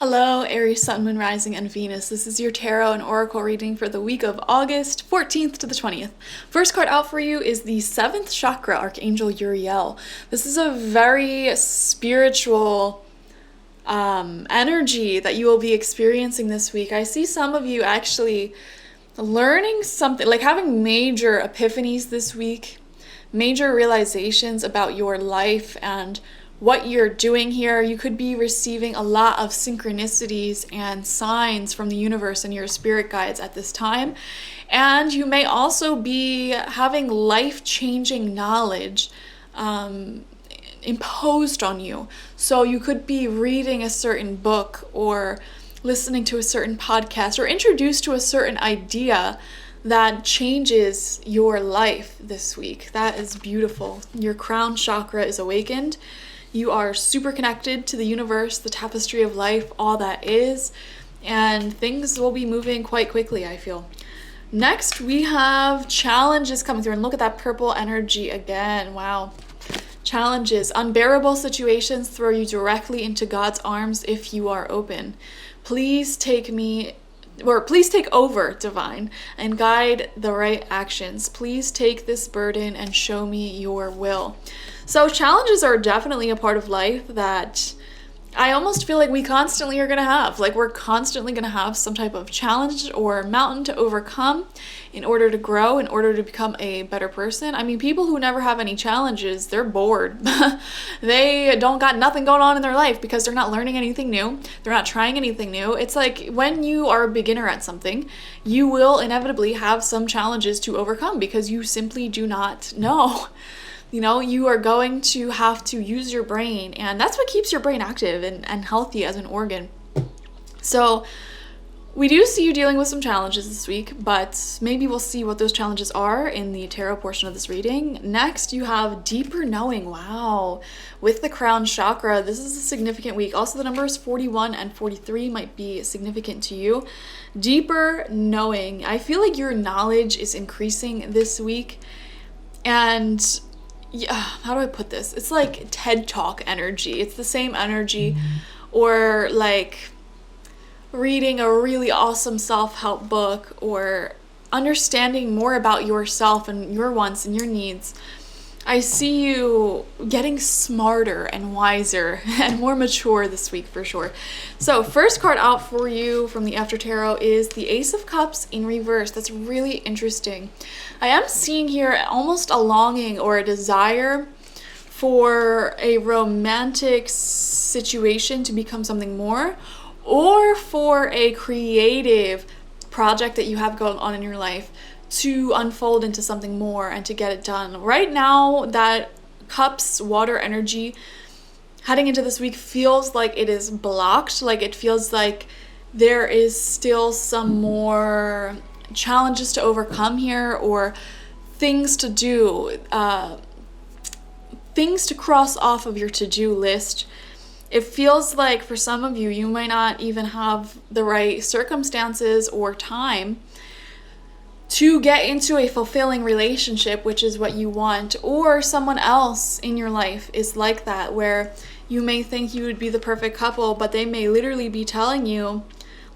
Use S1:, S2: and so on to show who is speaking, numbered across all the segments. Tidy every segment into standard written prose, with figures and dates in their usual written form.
S1: Hello, Aries, Sun, Moon, Rising, and Venus. This is your tarot and oracle reading for the week of August 14th to the 20th. First card out for you is the 7th chakra, Archangel Uriel. This is a very spiritual energy that you will be experiencing this week. I see some of you actually learning something, like having major epiphanies this week, major realizations about your life and what you're doing here. You could be receiving a lot of synchronicities and signs from the universe and your spirit guides at this time. And you may also be having life-changing knowledge imposed on you. So you could be reading a certain book or listening to a certain podcast or introduced to a certain idea that changes your life this week. That is beautiful. Your crown chakra is awakened. You are super connected to the universe, the tapestry of life, all that is, and things will be moving quite quickly, I feel. Next, we have challenges coming through, and look at that purple energy again. Wow. Challenges. Unbearable situations throw you directly into God's arms if you are open. Please take over, Divine, and guide the right actions. Please take this burden and show me your will. So challenges are definitely a part of life that I almost feel like we constantly are going to have. Like we're constantly going to have some type of challenge or mountain to overcome in order to grow, in order to become a better person. I mean, people who never have any challenges, they're bored. They don't got nothing going on in their life because they're not learning anything new. They're not trying anything new. It's like when you are a beginner at something, you will inevitably have some challenges to overcome because you simply do not know. You know, you are going to have to use your brain, and that's what keeps your brain active and healthy as an organ. So we do see you dealing with some challenges this week, but maybe we'll see what those challenges are in the tarot portion of this reading. Next, you have deeper knowing. Wow. With the crown chakra, this is a significant week. Also, the numbers 41 and 43 might be significant to you. Deeper knowing. I feel like your knowledge is increasing this week, and yeah, how do I put this? It's like TED Talk energy. It's the same energy, or like reading a really awesome self-help book, or understanding more about yourself and your wants and your needs. I see you getting smarter and wiser and more mature this week for sure. So first card out for you from the After Tarot is the Ace of Cups in reverse. That's really interesting. I am seeing here almost a longing or a desire for a romantic situation to become something more, or for a creative project that you have going on in your life to unfold into something more and to get it done. Right now, that Cups water energy heading into this week feels like it is blocked. Like it feels like there is still some more challenges to overcome here, or things to do, things to cross off of your to-do list. It feels like for some of you, you might not even have the right circumstances or time to get into a fulfilling relationship, which is what you want, or someone else in your life is like that, where you may think you would be the perfect couple, but they may literally be telling you,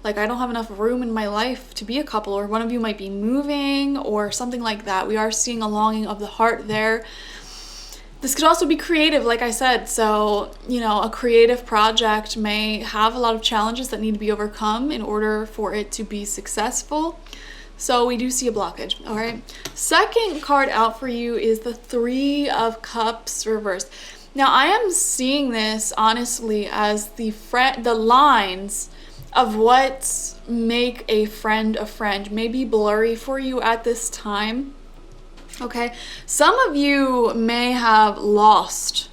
S1: like, I don't have enough room in my life to be a couple, or one of you might be moving or something like that. We are seeing a longing of the heart there. This could also be creative, like I said. So, you know, a creative project may have a lot of challenges that need to be overcome in order for it to be successful. So we do see a blockage, all right? Second card out for you is the Three of Cups reversed. Now, I am seeing this, honestly, as the lines of what make a friend may be blurry for you at this time, okay? Some of you may have lost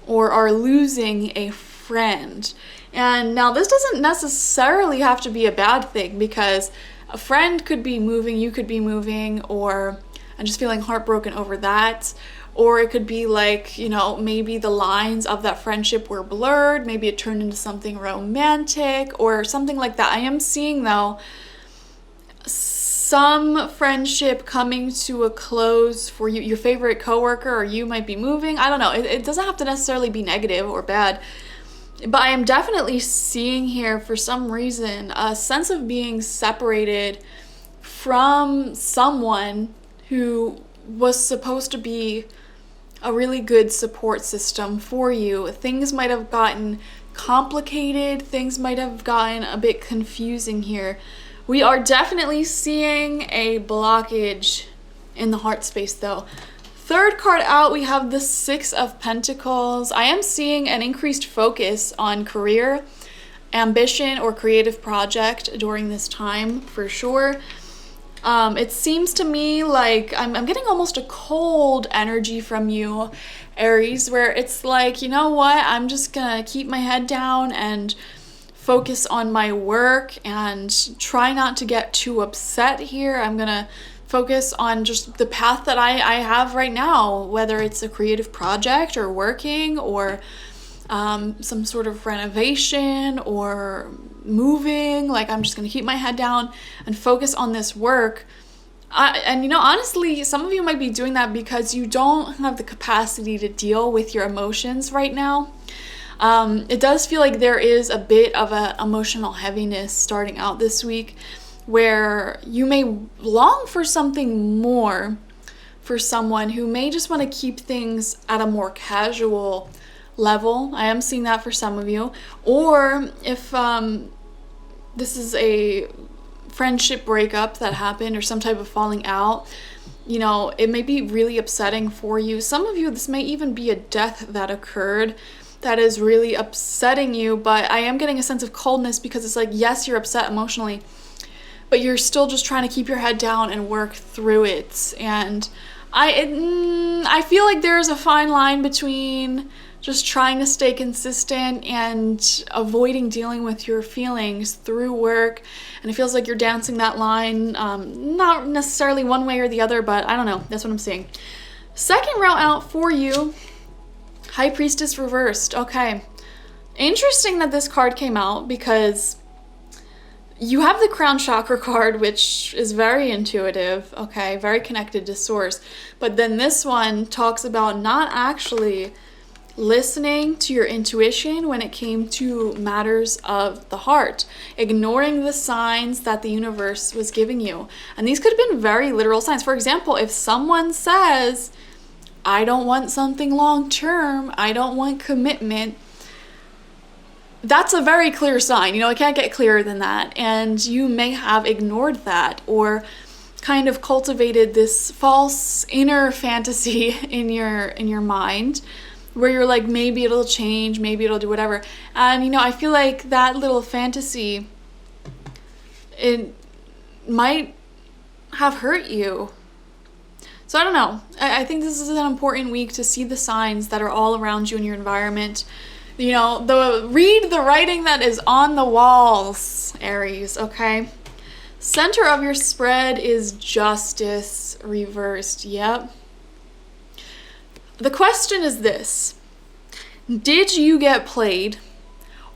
S1: or are losing a friend. And now this doesn't necessarily have to be a bad thing, because a friend could be moving, you could be moving, or I'm just feeling heartbroken over that. Or it could be like, you know, maybe the lines of that friendship were blurred. Maybe it turned into something romantic or something like that. I am seeing, though, some friendship coming to a close for you. Your favorite coworker or you might be moving. I don't know. It doesn't have to necessarily be negative or bad. But I am definitely seeing here, for some reason, a sense of being separated from someone who was supposed to be a really good support system for you. Things might have gotten complicated, things might have gotten a bit confusing here. We are definitely seeing a blockage in the heart space though. Third card out, we have the Six of Pentacles. I am seeing an increased focus on career, ambition, or creative project during this time for sure. It seems to me like I'm getting almost a cold energy from you, Aries, where it's like, you know what, I'm just gonna keep my head down and focus on my work and try not to get too upset here. I'm gonna focus on just the path that I have right now, whether it's a creative project or working or some sort of renovation or moving. Like, I'm just gonna keep my head down and focus on this work. And you know, honestly, some of you might be doing that because you don't have the capacity to deal with your emotions right now. It does feel like there is a bit of an emotional heaviness starting out this week, where you may long for something more for someone who may just want to keep things at a more casual level. I am seeing that for some of you. Or if this is a friendship breakup that happened or some type of falling out, you know, it may be really upsetting for you. Some of you, this may even be a death that occurred that is really upsetting you, but I am getting a sense of coldness because it's like, yes, you're upset emotionally, but you're still just trying to keep your head down and work through it. And I feel like there's a fine line between just trying to stay consistent and avoiding dealing with your feelings through work. And it feels like you're dancing that line, not necessarily one way or the other, but I don't know. That's what I'm seeing. Second route out for you, High Priestess reversed. Okay. Interesting that this card came out because you have the Crown Chakra card, which is very intuitive, okay, very connected to source. But then this one talks about not actually listening to your intuition when it came to matters of the heart, ignoring the signs that the universe was giving you. And these could have been very literal signs. For example, if someone says, I don't want something long term, I don't want commitment, that's a very clear sign. You know, it can't get clearer than that. And you may have ignored that or kind of cultivated this false inner fantasy in your mind where you're like, maybe it'll change, maybe it'll do whatever. And you know, I feel like that little fantasy, it might have hurt you. So I don't know. I think this is an important week to see the signs that are all around you in your environment. You know, read the writing that is on the walls, Aries, okay? Center of your spread is Justice reversed. Yep. The question is this: did you get played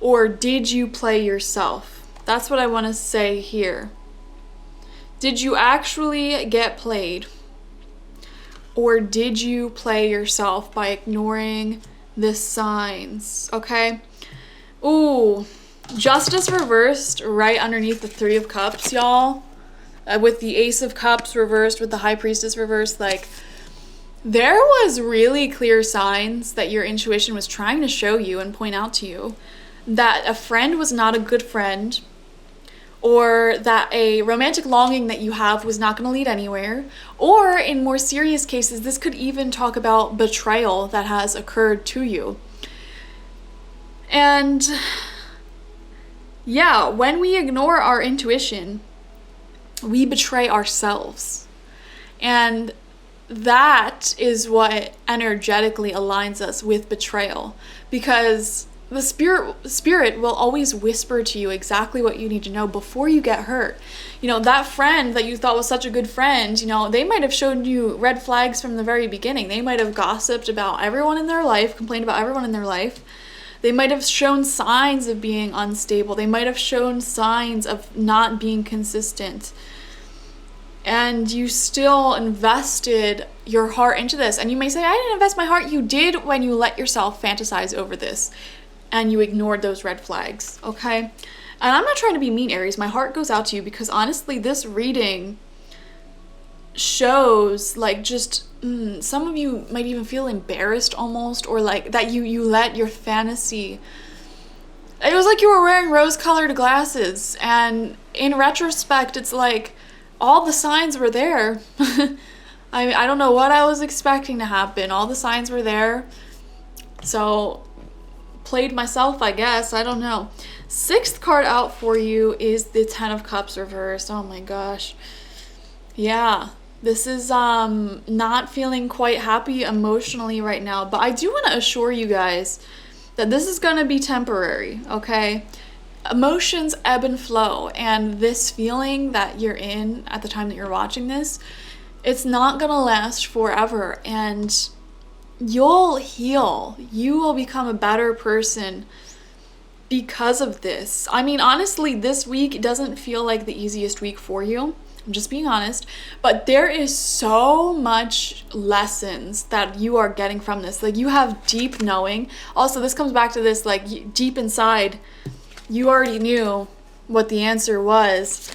S1: or did you play yourself? That's what I want to say here. Did you actually get played or did you play yourself by ignoring the signs? Okay. Ooh, Justice reversed right underneath the Three of Cups, y'all. With the Ace of Cups reversed, with the High Priestess reversed, like, there was really clear signs that your intuition was trying to show you and point out to you that a friend was not a good friend, or that a romantic longing that you have was not going to lead anywhere. Or in more serious cases, this could even talk about betrayal that has occurred to you. And yeah, when we ignore our intuition, we betray ourselves. And that is what energetically aligns us with betrayal, because the spirit will always whisper to you exactly what you need to know before you get hurt. You know, that friend that you thought was such a good friend, you know, they might have shown you red flags from the very beginning. They might have gossiped about everyone in their life, complained about everyone in their life. They might have shown signs of being unstable. They might have shown signs of not being consistent. And you still invested your heart into this. And you may say, I didn't invest my heart. You did when you let yourself fantasize over this. and you ignored those red flags, okay? And I'm not trying to be mean, Aries. My heart goes out to you because honestly, this reading shows like just some of you might even feel embarrassed almost, or like that you let your fantasy. It was like you were wearing rose-colored glasses, and in retrospect, it's like all the signs were there. I don't know what I was expecting to happen. All the signs were there. So, played myself, I guess. I don't know. 6th card out for you is the 10 of Cups reversed. Oh my gosh. Yeah. This is not feeling quite happy emotionally right now. But I do want to assure you guys that this is going to be temporary, okay? Emotions ebb and flow, and this feeling that you're in at the time that you're watching this, it's not going to last forever, and you'll heal. You will become a better person because of this. I mean, honestly, this week doesn't feel like the easiest week for you. I'm just being honest, but there is so much lessons that you are getting from this. Like, you have deep knowing. Also, this comes back to this, like, deep inside, you already knew what the answer was,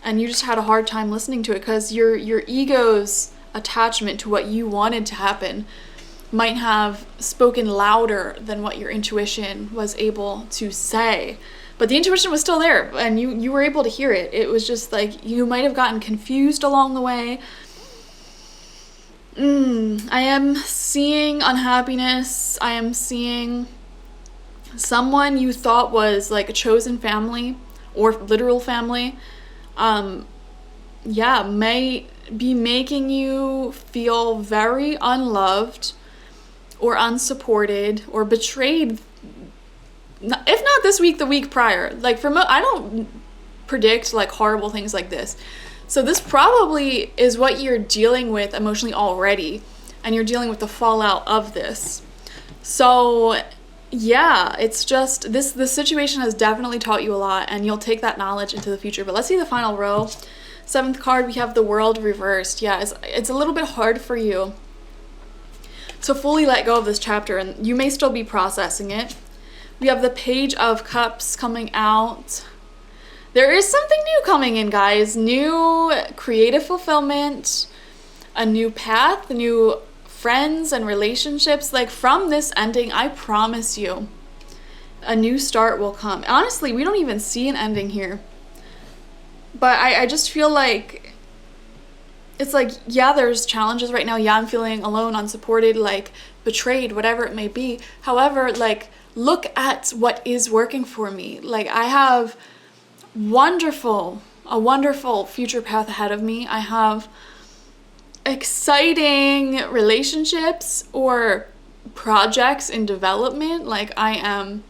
S1: and you just had a hard time listening to it because your ego's attachment to what you wanted to happen might have spoken louder than what your intuition was able to say. But the intuition was still there, and you were able to hear it. It was just like you might have gotten confused along the way. I am seeing unhappiness. I am seeing someone you thought was like a chosen family or literal family. May be making you feel very unloved or unsupported or betrayed. If not this week, the week prior. Like, I don't predict like horrible things like this. So this probably is what you're dealing with emotionally already, and you're dealing with the fallout of this. So yeah, it's just this situation has definitely taught you a lot, and you'll take that knowledge into the future. But let's see the final row. 7th card, we have the World reversed. Yeah, it's a little bit hard for you to fully let go of this chapter, and you may still be processing it. We have the Page of Cups coming out. There is something new coming in, guys. New creative fulfillment, a new path, new friends and relationships. Like, from this ending, I promise you, a new start will come. Honestly, we don't even see an ending here. But I just feel like it's like, yeah, there's challenges right now. Yeah, I'm feeling alone, unsupported, like betrayed, whatever it may be. However, like, look at what is working for me. Like, I have a wonderful future path ahead of me. I have exciting relationships or projects in development. Like, I am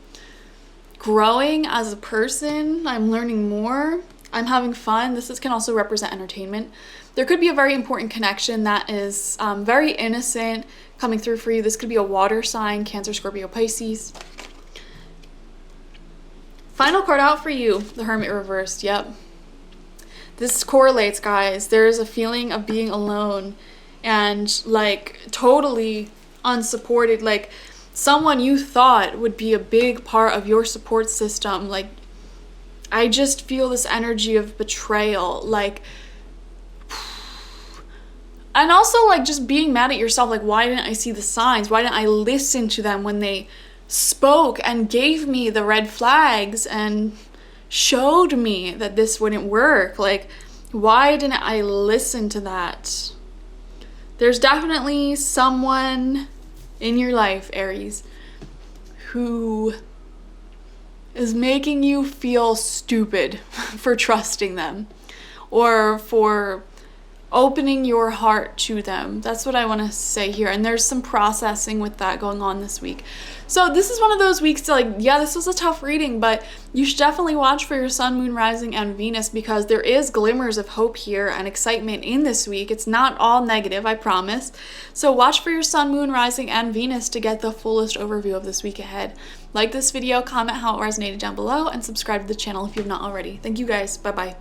S1: growing as a person. I'm learning more. I'm having fun. This can also represent entertainment. There could be a very important connection that is very innocent coming through for you. This could be a water sign, Cancer, Scorpio, Pisces. Final card out for you, the Hermit reversed. Yep. This correlates, guys. There's a feeling of being alone and like totally unsupported. Like, someone you thought would be a big part of your support system. Like, I just feel this energy of betrayal. Like, and also like just being mad at yourself. Like, why didn't I see the signs? Why didn't I listen to them when they spoke and gave me the red flags and showed me that this wouldn't work? Like, why didn't I listen to that? There's definitely someone in your life, Aries, who is making you feel stupid for trusting them or for opening your heart to them. That's what I want to say here. And there's some processing with that going on this week. So this is one of those weeks to, like, yeah, this was a tough reading, but you should definitely watch for your Sun, Moon, Rising, and Venus, because there is glimmers of hope here and excitement in this week. It's not all negative, I promise. So watch for your Sun, Moon, Rising, and Venus to get the fullest overview of this week ahead. Like this video, comment how it resonated down below, and subscribe to the channel if you've not already. Thank you guys. Bye-bye.